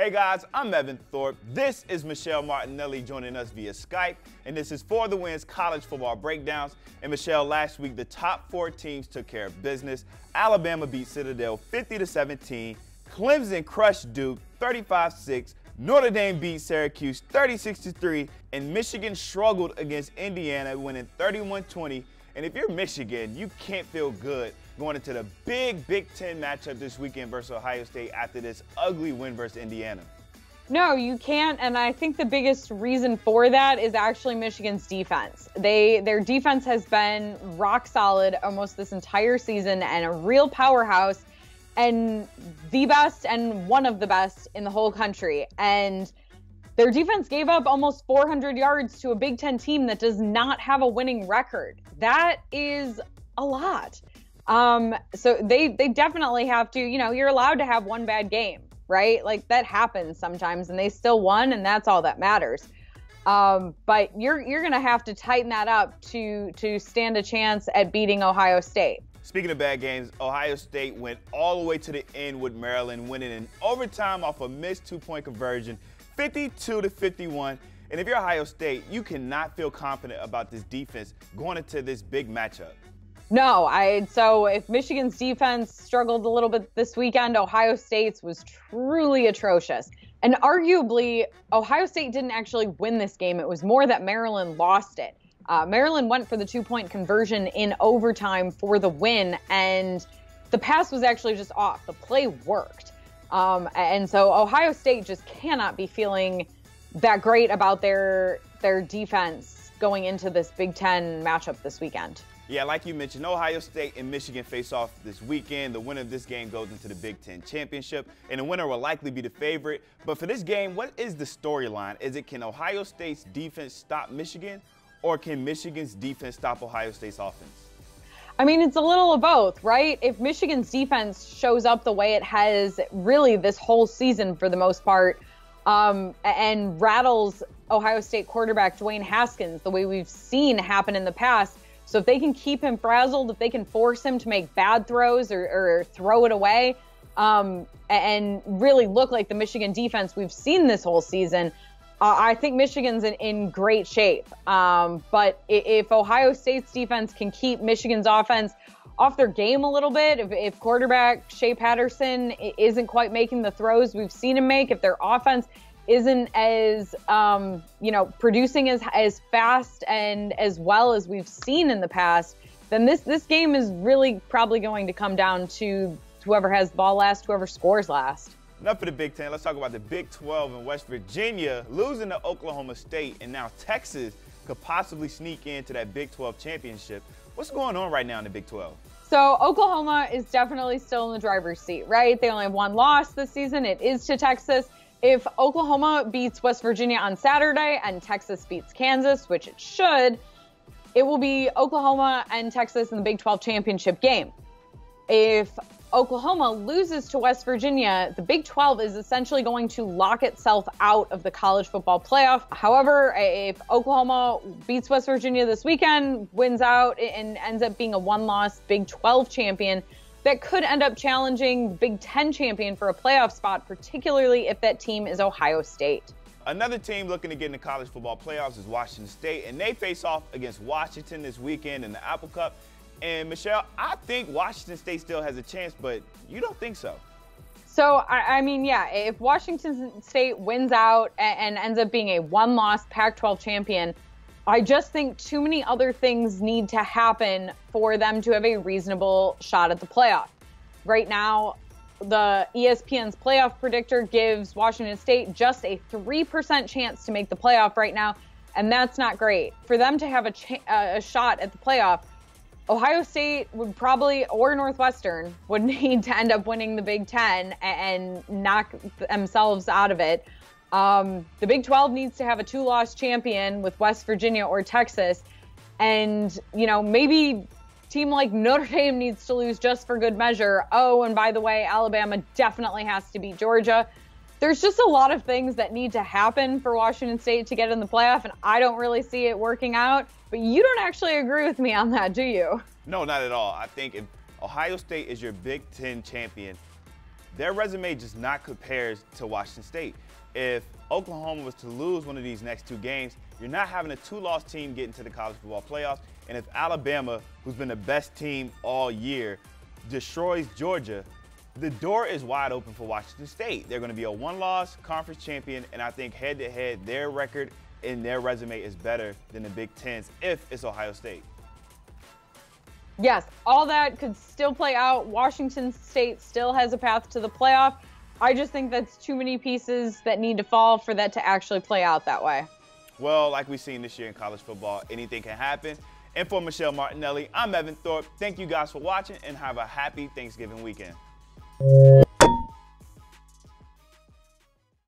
Hey guys, I'm Evan Thorpe. This is Michelle Martinelli joining us via Skype, and this is For the Win's College Football Breakdowns. And Michelle, last week the top 4 teams took care of business. Alabama beat Citadel 50-17. Clemson crushed Duke 35-6. Notre Dame beat Syracuse 36-3. And Michigan struggled against Indiana, winning 31-20. And if you're Michigan, you can't feel good going into the big Big Ten matchup this weekend versus Ohio State after this ugly win versus Indiana. No, you can't, and I think the biggest reason for that is actually Michigan's defense. Their defense has been rock solid almost this entire season and a real powerhouse and the best and one of the best in the whole country. And their defense gave up almost 400 yards to a Big Ten team that does not have a winning record. That is a lot. So they definitely have to, you're allowed to have one bad game, right? Like that happens sometimes and they still won and that's all that matters. But you're going to have to tighten that up to stand a chance at beating Ohio State. Speaking of bad games, Ohio State went all the way to the end with Maryland, winning in overtime off a missed 2-point conversion, 52-51. And if you're Ohio State, you cannot feel confident about this defense going into this big matchup. No, so if Michigan's defense struggled a little bit this weekend, Ohio State's was truly atrocious. And arguably, Ohio State didn't actually win this game. It was more that Maryland lost it. Maryland went for the 2-point conversion in overtime for the win, and the pass was actually just off. The play worked. And so Ohio State just cannot be feeling that great about their defense going into this Big Ten matchup this weekend. Yeah, like you mentioned, Ohio State and Michigan face off this weekend. The winner of this game goes into the Big Ten championship, and the winner will likely be the favorite. But for this game, what is the storyline? Can Ohio State's defense stop Michigan, or can Michigan's defense stop Ohio State's offense? I mean, it's a little of both, right? If Michigan's defense shows up the way it has really this whole season for the most part, and rattles Ohio State quarterback Dwayne Haskins the way we've seen happen in the past, so if they can keep him frazzled, if they can force him to make bad throws or throw it away, and really look like the Michigan defense we've seen this whole season, I think Michigan's in great shape. But if Ohio State's defense can keep Michigan's offense off their game a little bit, if quarterback Shea Patterson isn't quite making the throws we've seen him make, if their offense isn't as, producing as fast and as well as we've seen in the past, then this game is really probably going to come down to whoever has the ball last, whoever scores last. Enough for the Big Ten. Let's talk about the Big 12 and West Virginia losing to Oklahoma State, and now Texas could possibly sneak into that Big 12 championship. What's going on right now in the Big 12? So Oklahoma is definitely still in the driver's seat, right? They only have one loss this season. It is to Texas. If Oklahoma beats West Virginia on Saturday and Texas beats Kansas, which it should, it will be Oklahoma and Texas in the Big 12 championship game. If Oklahoma loses to West Virginia, the Big 12 is essentially going to lock itself out of the college football playoff. However, if Oklahoma beats West Virginia this weekend, wins out, and ends up being a one-loss Big 12 champion, that could end up challenging Big Ten champion for a playoff spot, particularly if that team is Ohio State. Another team looking to get in the college football playoffs is Washington State, and they face off against Washington this weekend in the Apple Cup. And Michelle, I think Washington State still has a chance, but you don't think so? So, I mean, yeah, if Washington State wins out and ends up being a one-loss Pac-12 champion, I just think too many other things need to happen for them to have a reasonable shot at the playoff. Right now, the ESPN's playoff predictor gives Washington State just a 3% chance to make the playoff right now, and that's not great. For them to have a shot at the playoff, Ohio State would probably, or Northwestern, would need to end up winning the Big Ten and knock themselves out of it. The Big 12 needs to have a 2-loss champion with West Virginia or Texas. And, maybe a team like Notre Dame needs to lose just for good measure. Oh, and by the way, Alabama definitely has to beat Georgia. There's just a lot of things that need to happen for Washington State to get in the playoff, and I don't really see it working out. But you don't actually agree with me on that, do you? No, not at all. I think if Ohio State is your Big Ten champion, their resume just not compares to Washington State. If Oklahoma was to lose one of these next 2 games, you're not having a 2-loss team get into the college football playoffs. And if Alabama, who's been the best team all year, destroys Georgia, the door is wide open for Washington State. They're going to be a 1-loss conference champion, and I think head-to-head, their record and their resume is better than the Big Ten's if it's Ohio State. Yes, all that could still play out. Washington State still has a path to the playoff. I just think that's too many pieces that need to fall for that to actually play out that way. Well, like we've seen this year in college football, anything can happen. And for Michelle Martinelli, I'm Evan Thorpe. Thank you guys for watching, and have a happy Thanksgiving weekend.